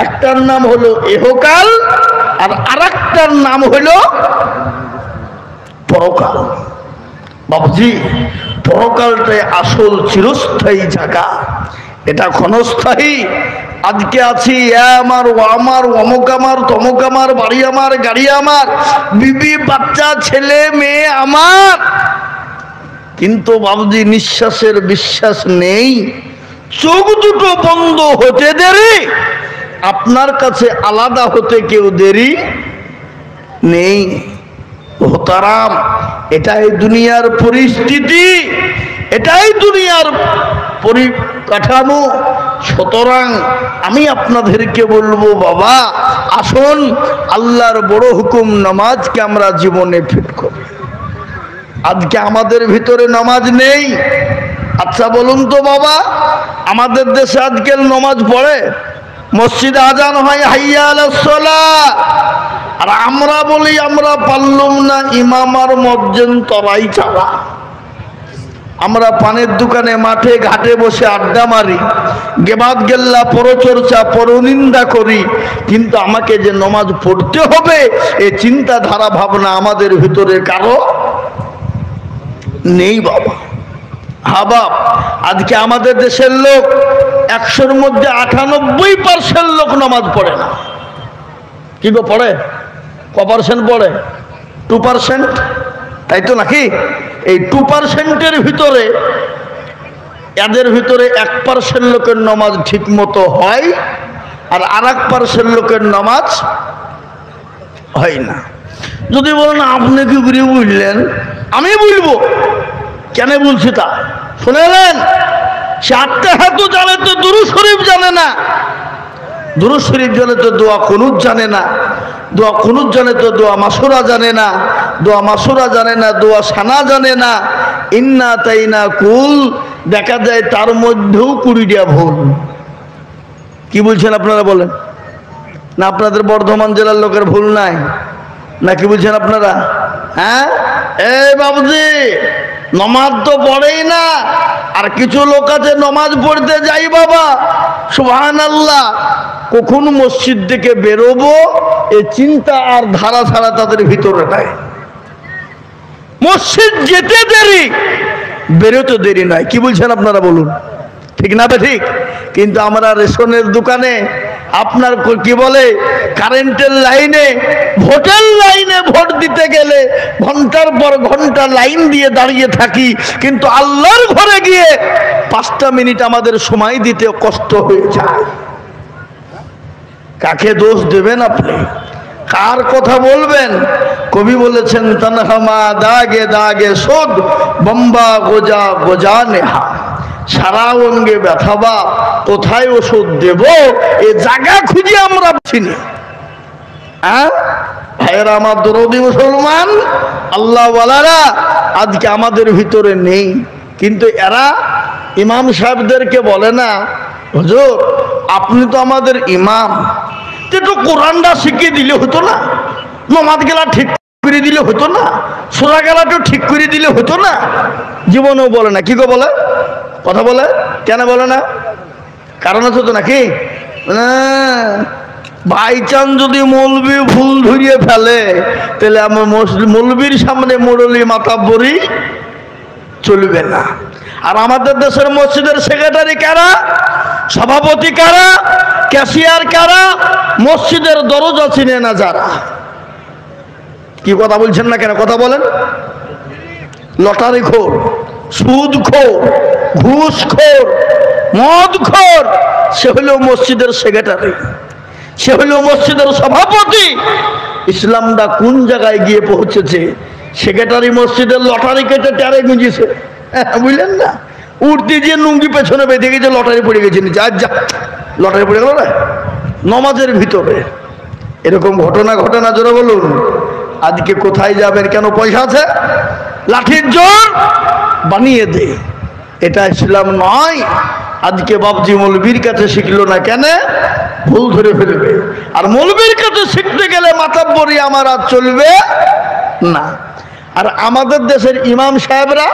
একটার নাম হলো ইহকাল আর আরেকটার নাম হলো পরকাল। বাবুজি, পরকালটাই আসল চিরস্থায়ী জায়গা, এটা ক্ষণস্থায়ী। আজকে আছি আমার, ও আমার, অমুক আমার, তমুক আমার, বাড়ি আমার, গাড়ি আমার, বিবি বাচ্চা ছেলে মেয়ে আমার, কিন্তু বাবুজি নিঃশ্বাসের বিশ্বাস নেই। চোখ দুটো বন্ধ হতে দেরি, আপনার কাছে আলাদা হতে কেউ দেরি নেই। মোহতারাম, এটাই দুনিয়ার পরিস্থিতি, এটাই দুনিয়ার পরিকাঠামো। সুতরাং আমি আপনাদেরকে বলবো, বাবা আসুন আল্লাহর বড় হুকুম নামাজকে আমরা জীবনে ফিট করি। আজকে আমাদের ভিতরে নামাজ নেই। আচ্ছা বলুন তো বাবা, আমাদের দেশে আজকাল নামাজ পড়ে? মসজিদে আজান হয় হাইয়া আলাস সালাহ, আর আমরা বলি আমরা পারলুম না, ইমাম আর মুয়াজ্জিন তরাই চালা। আমরা পানের দোকানে মাঠে ঘাটে বসে আড্ডা মারি, গেবাদ গেল্লা পরচর্চা পরনিন্দা করি, কিন্তু আমাকে যে নামাজ পড়তে হবে এই চিন্তাধারা ভাবনা আমাদের ভিতরে কারো নেই বাবা। হ্যাঁ বাপ, আজকে আমাদের দেশের লোক 100-র মধ্যে 98% লোক নামাজ পড়ে না। কি গো পড়ে? ক% পড়ে? 2%, তাই তো নাকি? এই 2%-এর ভিতরে এদের ভিতরে 1% লোকের নামাজ ঠিক মতো হয়, আর 1% লোকের নামাজ হয় না। যদি বলেন আপনি কি করে বুঝলেন, আমি বলবো কেন বলছি তা শুনেলেন। সে আত্মাহাতু জানে তো দুরূদ শরীফ জানে না, দুরূদ শরীফ জানে তো দোয়া কুনুত জানে না, দোয়া কুনুত জানে তো দোয়া মাসুরা জানে না, দোয়া মাসুরা জানে না, দোয়া সানা জানে না। ইন্না তাইনা কুল, দেখা যায় তার মধ্যেও 20টা ভুল। কি বলছেন আপনারা বলেন? না আপনাদের বর্ধমান জেলার লোকের ভুল নাই না? কি বলছেন আপনারা? হ্যাঁ, এই বাবুজি নমাজ তো পড়েই না, আর কিছু লোক আছে নমাজ পড়তে যাই বাবা সুবহানাল্লাহ, কখন মসজিদ থেকে বেরোবো এই চিন্তা আর ধারা ছাড়া তাদের ভিতরে নাই। মসজিদ যেতে দেরি, বেরোতে দেরি নাই। কি বলছেন আপনারা বলুন, ঠিক না? ঠিক। কিন্তু আমরা রেশনের দোকানে, আপনার কি বলে কারেন্টের লাইনে, ভোটের লাইনে ভোট দিতে গেলে ঘন্টার পর ঘন্টা লাইন দিয়ে দাঁড়িয়ে থাকি, কিন্তু আল্লাহর ঘরে গিয়ে 5টা মিনিট আমাদের সময় দিতে কষ্ট হয়ে যায়। কাকে দোষ দেবেন আপনি? কার কথা বলবেন? কবি বলেছেন, তনহামা দাগে দাগে সোদ বম্বা গোজা গোজা নেহা, সারা অঙ্গে ব্যথাবা কোথায় ওষুধ দেব এ জায়গা খুঁজে আমরা চিনি। হ্যাঁ ভাইয়েরা আমার, দরদি মুসলমান আল্লাহ ওয়ালারা আজকে আমাদের ভিতরে নেই। কিন্তু এরা ইমাম সাহেবদেরকে বলে না, হুজুর আপনি তো আমাদের ইমাম, একটু কোরআনটা শিখিয়ে দিলে হতো না? নামাজ গেলা ঠিক করে দিলে হতো না? সোজা গেলাটা ঠিক করে দিলে হতো না? জীবনেও বলে না। কি গো বলে? কথা বলে কেন বলে না? কারণ আছে তো নাকি? বাই চান্স যদি মৌলবি ভুল ধরিয়ে ফেলে, তাহলে আমার মৌলবির সামনে মোড়লি মাতাব্বরি চলবে না। আর আমাদের দেশের মসজিদের সেক্রেটারি কারা, সভাপতি কারা, ক্যাশিয়ার কারা, মসজিদের দরজা চিনে না যারা। কি কথা বলছেন না কেন? কথা বলেন। লটারি খোর, সুদ খোর, ঘুষ খোর, মদ খোর, সে হলো মসজিদের সেক্রেটারি, সে হলো মসজিদের সভাপতি। ইসলামটা কোন জায়গায় গিয়ে পৌঁছেছে? সেক্রেটারি মসজিদের লটারি কেটে টারে গুঁজিছে, বুঝলেন না? উঠতে গিয়ে লুঙ্গি পেছনে বেঁধে গেছে, লটারি পড়ে গেছে নিচে। আজ যা লটারি পড়ে গেল না নমাজের ভিতরে। এরকম ঘটনা জোরে বলুন। আজকে কোথায় যাবেন? কেন? পয়সা আছে, লাঠির জোর বানিয়ে দে। এটা ইসলাম নয়। আজকে বাবজি মৌলবীর কাছে শিখলো না কেন? ভুল ধরে ফেলবে। আর মৌলবীর কাছে শিখতে গেলে মাতাব্বরি আমার আর চলবে না। আর আমাদের দেশের ইমাম সাহেবরা,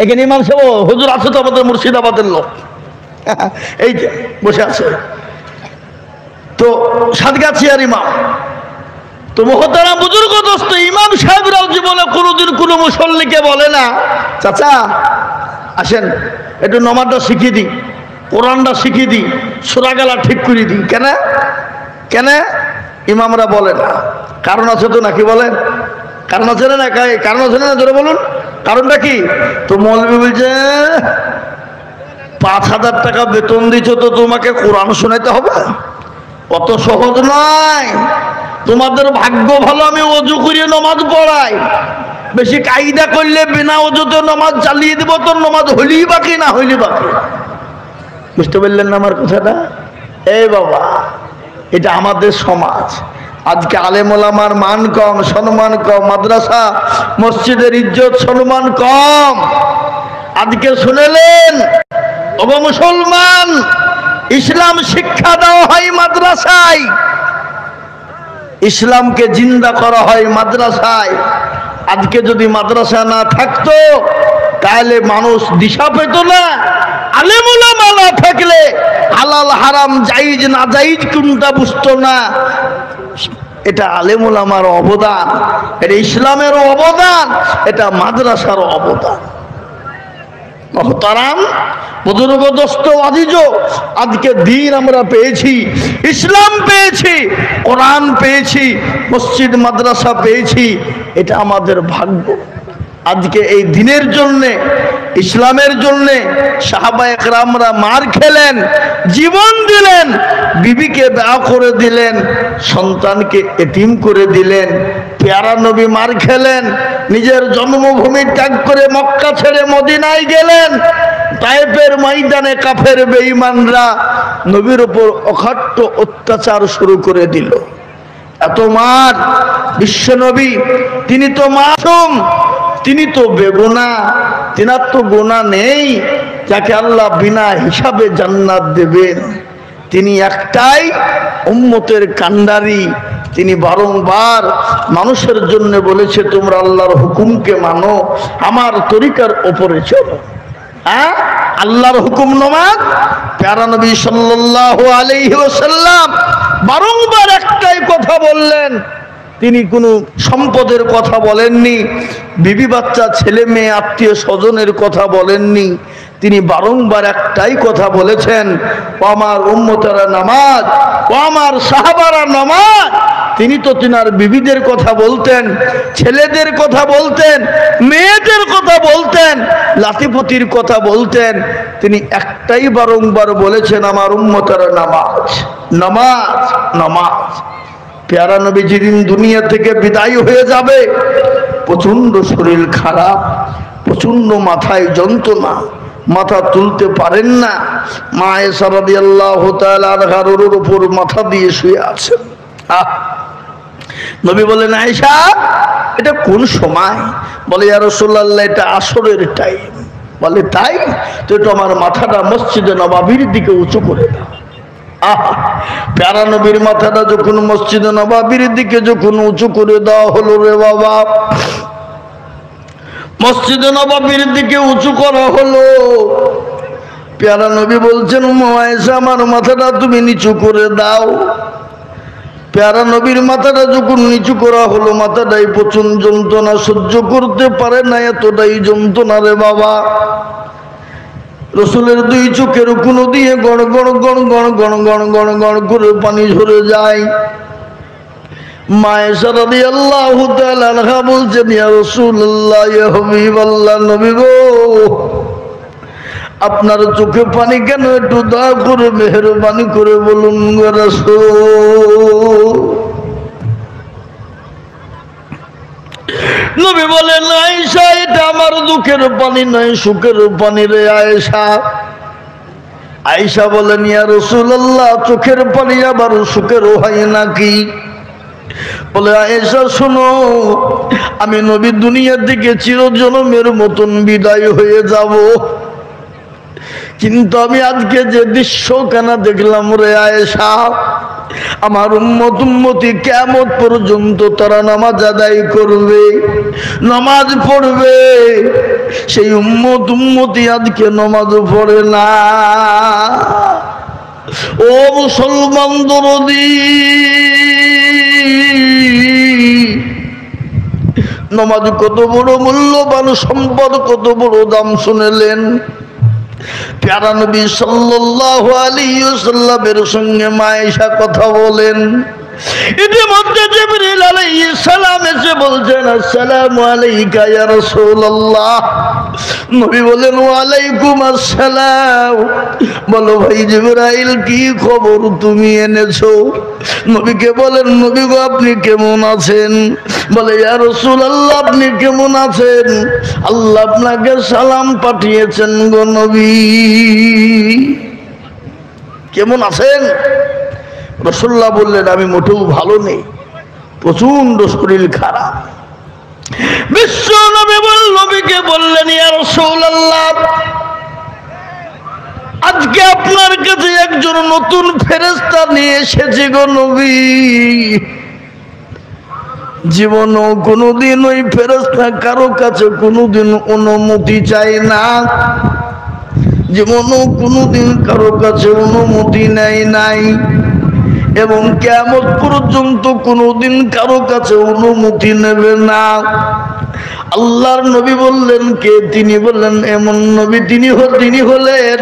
এখানে ইমাম সাহেব হুজুর আছে তো আমাদের মুর্শিদাবাদের লোক, এই যে বসে আছে, তো সাতগাছিয়ার ইমাম, তো মহতারা বুজুর্গ দোস্ত, ইমাম সাহেবরাও জীবনে কোনোদিন কোনো মুসল্লিকে বলে না চাচা আসেন একটু নমাজটা শিখিয়ে দিই, কোরআনটা শিখিয়ে দিই, সূরা গালা ঠিক করে দিই। কেন কেন ইমামরা বলে না? কারণ আছে তো নাকি বলেন? কারণ আছে না? কারণ আছে না? জোরে বলুন কারণটা কি? তো মৌলবি বলছে 5,000 টাকা বেতন দিচ্ছ তো তোমাকে কোরআন শোনাতে হবে? অত সহজ নয়। তোমাদের ভাগ্য ভালো আমি ওযু করে নামাজ পড়াই, বেশি কায়দা করলে বিনা ওযুতে নামাজ চালিয়ে দেব, তো নামাজ হইলেই বাকি না হইলে বাকি। বুঝতে পারলেন না আমার কথাটা? এই বাবা, এটা আমাদের সমাজ। আজকে আলেম ওলামার মান কম, সম্মান কম, মাদ্রাসা মসজিদের ইজ্জত সম্মান কম। আজকে শুনেলেন ওগো মুসলমান, ইসলাম শিক্ষা দেওয়া হয় মাদ্রাসায়, ইসলামকে জিন্দা করা হয় মাদ্রাসায়। আজকে যদি মাদ্রাসা না থাকতো তাহলে মানুষ দিশা পেত না। আলেম ওলামা না থাকলে হালাল হারাম জায়েজ না জায়েজ কোনটা বুঝতো না। এটা আলেম ওলামার অবদান, এটা ইসলামের অবদান, এটা মাদ্রাসার অবদান। মহতারাম বুজুর্গ দোস্ত আজিজ, আজকে দিন আমরা পেয়েছি, ইসলাম পেয়েছি, কোরআন পেয়েছি, মসজিদ মাদ্রাসা পেয়েছি, এটা আমাদের ভাগ্য। আজকে এই দিনের জন্যে, ইসলামের জন্যে সাহাবায়ে কেরামরা মার খেলেন, জীবন দিলেন, বিবিকে বিয়ে করে দিলেন, সন্তানকে এতিম করে দিলেন। পেয়ারা নবী মার খেলেন, নিজের জন্মভূমি ত্যাগ করে মক্কা ছেড়ে মদিনায় গেলেন। তায়েফের ময়দানে কাফের বেঈমানরা নবীর উপর অখাট্য অত্যাচার শুরু করে দিল। এত মার, বিশ্ব নবী তিনি তো মাসুম, তিনি তো বেগুনাহ, তিনার তো গুনাহ নেই যাকে আল্লাহ বিনা হিসাবে জান্নাত দেবেন। তিনি একটাই উম্মতের কান্ডারি। তিনি বারংবার মানুষের জন্য বলেছে তোমরা আল্লাহর হুকুমকে মানো, আমার তরিকার উপরে চলো। হ্যাঁ, আল্লাহর হুকুম নামাজ। প্যারা নবী সাল্লাল্লাহু আলাইহি ওয়াসাল্লাম বারংবার একটাই কথা বললেন। তিনি কোনো সম্পদের কথা বলেননি, বিবি বাচ্চা ছেলে মেয়ে আত্মীয় স্বজনের কথা বলেননি। তিনি বারংবার একটাই কথা বলেছেন, ও আমার উম্মতেরা নামাজ, ও আমার সাহাবারা নামাজ। তিনি তো তিনার বিবিদের কথা বলতেন, ছেলেদের কথা বলতেন, মেয়েদের কথা বলতেন, লাতিপতির কথা বলতেন। তিনি একটাই বারংবার বলেছেন, আমার উম্মতেরা নামাজ, নামাজ, নামাজ। প্যারা নবী যেদিন দুনিয়া থেকে বিদায় হয়ে যাবে, প্রচন্ড শরীর খারাপ, প্রচন্ড মাথায় যন্ত্রণা, মাথা তুলতে পারেন না। মা আয়েশা রাদিয়াল্লাহু তাআলা আনহার উপর মাথা দিয়ে শুয়ে আছেন। নবী বলেন, আয়েশা এটা কোন সময়? বলে, ইয়া রাসূলুল্লাহ এটা আসরের টাইম। বলে, তাই? তো একটু আমার মাথাটা মসজিদে নববীর দিকে উঁচু করে দাও। প্যারা নবীর মাথাটা যখন মসজিদে নববীর দিকে যখন উঁচু করে দেওয়া হলো রে বাবা, মসজিদে নববীর দিকে উঁচু করা হলো, প্যারা নবী বলছেন, উম্মে আয়েশা আমার মাথাটা তুমি নিচু করে দাও। প্যারা নবীর মাথাটা যখন নিচু করা হলো, মাথাটাই প্রচন্ড যন্ত্রণা সহ্য করতে পারে না, এতটাই যন্ত্রণা রে বাবা। রসুলের দুই চোখের কোন দিয়ে গড় গড় গড় গড় গড় গড় গড় গড় করে পানি ঝরে যায়। মা আয়েশা রাদিয়াল্লাহু তাআলা আনহা বলছেন, ইয়া রাসূলুল্লাহ, ইয়া হাবিবাল্লাহ, নবী গো আপনার চোখে পানি কেন? একটু দয়া করে মেহেরবানি করে বলুন গো রাসূল। নবী বলেন, আয়েশা এটা আমার দুঃখের পানি নয়, সুখের পানি রে আয়েশা। আয়েশা বলেন, ইয়া রাসূলুল্লাহ চোখের পানি আবার সুখেরও হয় নাকি? বলে, আয়েশা শোনো, আমি নবী দুনিয়ার দিকে চিরজনমের মতন বিদায় হয়ে যাব, কিন্তু আমি আজকে যে দৃশ্য কেন দেখলাম রে আয়েশা, আমার উম্মতি কিয়ামত পর্যন্ত তারা নামাজ আদায় করবে, নামাজ পড়বে, সেই উম্মতি আজকে নামাজ পড়ে না। ও মুসলমান দরদি, নামাজ কত বড় মূল্যবান সম্পদ, কত বড় দাম শুনলেন। প্যারা নবী সাল্লাল্লাহু আলাইহি ওয়াসাল্লামের সঙ্গে মা আয়েশা কথা বলেন। ইতিমধ্যে জিবরিল আলাইহিস সালাম এসে বলছেন, আসসালামু আলাইকা ইয়া রাসূলুল্লাহ। নবী বলেন, ওয়া আলাইকুম আসসালাম। বলো ভাই জিবরাইল, কি খবর তুমি এনেছো? নবীকে বলেন, নবী গো আপনি কেমন আছেন? বলে, ইয়া রাসূলুল্লাহ আপনি কেমন আছেন? আল্লাহ আপনাকে সালাম পাঠিয়েছেন গো নবী। কেমন আছেন? রাসূলুল্লাহ বললেন, আমি মোটেও ভালো নেই, প্রচন্ড শরীর খারাপ। বিশ্ব নবী নবীকে বললেন, ইয়া রাসূলুল্লাহ আজকে আপনার কাছে একজন নতুন ফেরেশতা নিয়ে এসেছে গো নবী। জীবনও কোনোদিন ওই ফেরেশতা কারো কাছে কোনোদিন অনুমতি চায় না, জীবনও কোনোদিন কারো কাছে অনুমতি নেয় নাই, এবং কিয়ামত পর্যন্ত কোনোদিন কারো কাছে অনুমতি নেবে না। আল্লাহর নবী বললেন, কে তিনি? বললেন, এমন নবী তিনি হলেন,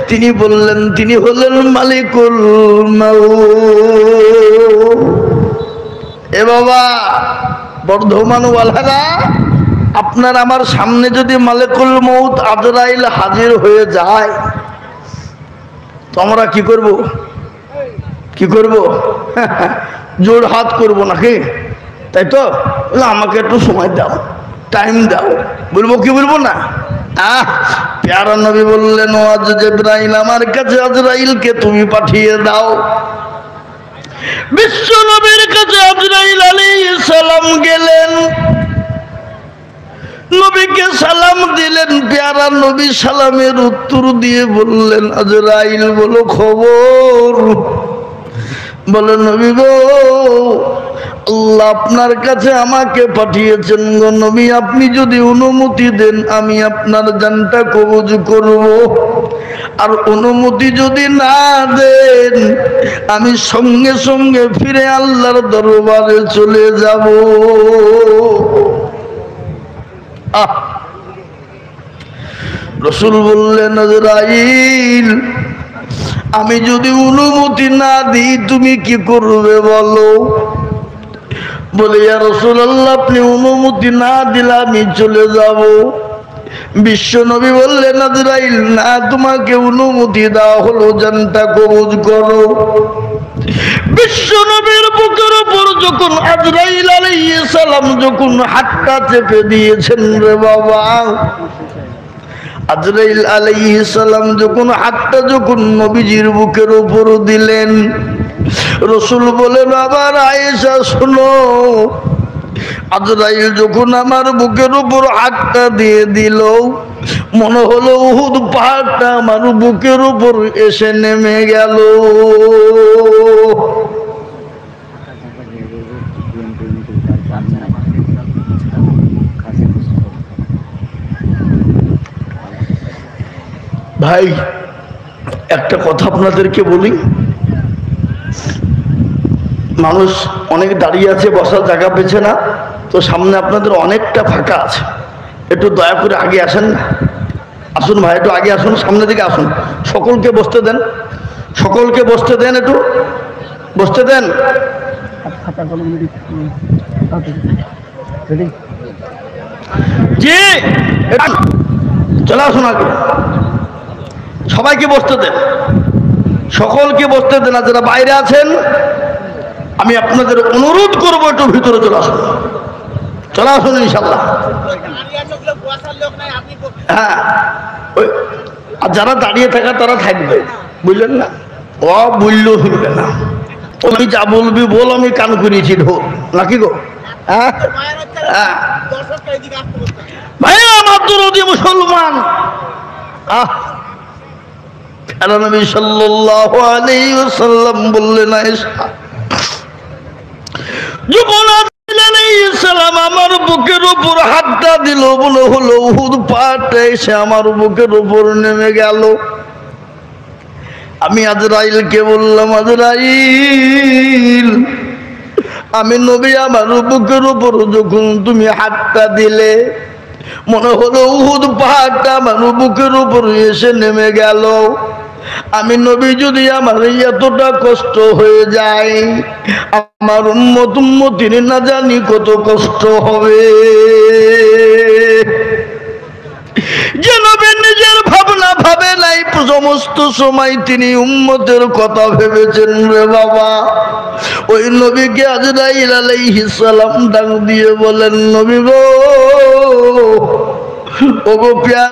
তিনি বললেন, তিনি হলেন মালিকুল মউত। এ বাবা বর্ধমান ওয়ালারা, আপনার আমার সামনে যদি মালিকুল মউত আজরাইল হাজির হয়ে যায় তো আমরা কি করব? কি করব? জোর হাত করব নাকি? তাই তো? আমাকে একটু সময় দাও, টাইম দাও, বলবো কি বলবো না? প্যারা নবী বললেন, ও জিবরাইল আমার কাছে আজরাইলকে তুমি পাঠিয়ে দাও। বিশ্ব নবীর কাছে আজরাইল আলাইহিস সালাম গেলেন, নবীকে সালাম দিলেন। প্যারা নবী সালামের উত্তর দিয়ে বললেন, আজরাইল বলো খবর। বলে, নবী গো আল্লাহ আপনার কাছে আমাকে পাঠিয়েছেন গো নবী, আপনি যদি অনুমতি দেন আমি আপনার জানটা কবজ করব, আর অনুমতি যদি না দেন আমি সঙ্গে সঙ্গে ফিরে আল্লাহর দরবারে চলে যাব। রাসূল বললেন, আজরাইল আমি যদি অনুমতি না দিই তুমি কি করবে বলো? বলে, ইয়া রাসূলুল্লাহ আপনি অনুমতি না দিলে আমি চলে যাব। বিশ্ব নবী বললেন, আজরাইল না, তোমাকে অনুমতি দেওয়া হলো, জানটা কবজ করো। বিশ্ব নবীর বুকের উপর যখন আজরাইল আলাইহিস সালাম যখন হাতটা চেপে দিয়েছেন রে বাবা, আজরাইল আলাইহিস সালাম যখন হাতটা যখন নবীজির বুকের উপর দিলেন, রাসূল বলেন, আবার আয়েশা শোনো, আজরাইল যখন আমার বুকের উপর হাতটা দিয়ে দিল মনে হলো উহুদ পাহাড়টা আমার বুকের উপর এসে নেমে গেল। ভাই একটা কথা আপনাদেরকে বলি, মানুষ অনেক দাঁড়িয়ে আছে, বসার জায়গা পেছে না, তো সামনে আপনাদের অনেকটা ফাঁকা আছে, একটু দয়া করে আগে আসেন না। আসুন ভাই, একটু আগে আসুন, সামনের দিকে আসুন, সকলকে বসতে দেন, সকলকে বসতে দেন, একটু বসতে দেন। জি চলে আসুন আগে, সবাইকে বসতে দেন, সকলকে বসতে দেন। আর যারা বাইরে আছেন আমি আপনাদের অনুরোধ করবো একটু ভিতরে চলে আসুন, চলে আসুন ইনশাল্লাহ। হ্যাঁ, আর যারা দাঁড়িয়ে থাকা তারা থাকবে, বুঝলেন না? ও বললেও শুনবে না, আমি যা বলবি বল, আমি কান করিয়েছি ঢোল নাকি গো? হ্যাঁ ভাই আমার দরদি মুসলমান, নবী সাল্লাল্লাহু আলাইহি ওয়াসাল্লাম বললেন, আয়েশা যখন আজরাইল আলাইহিস সালাম আমার বুকের উপর হাতটা দিল মনে হলো উহুদ পাহাড়টা এসে আমার বুকের উপর নেমে গেল। আমি আজরাইলকে বললাম, আজরাইল, আমি নবী আমার বুকের উপর যখন তুমি হাতটা দিলে, মনে হলো উহুদ পাহাড়টা আমার বুকের উপর এসে নেমে গেল। আমি নবী যদি আমার এতটা কষ্ট হয়ে যায়, আমার উম্মত উম্মতির না জানি কত কষ্ট হবে। যে নবী নিজের ভাবনা ভাবে নাই, সমস্ত সময় তিনি উম্মতের কথা ভেবেছেন রে বাবা। ওই নবীকে আজরাইল আলাইহিস সালাম ডাক দিয়ে বলেন, নবী গো, ওগো প্রিয়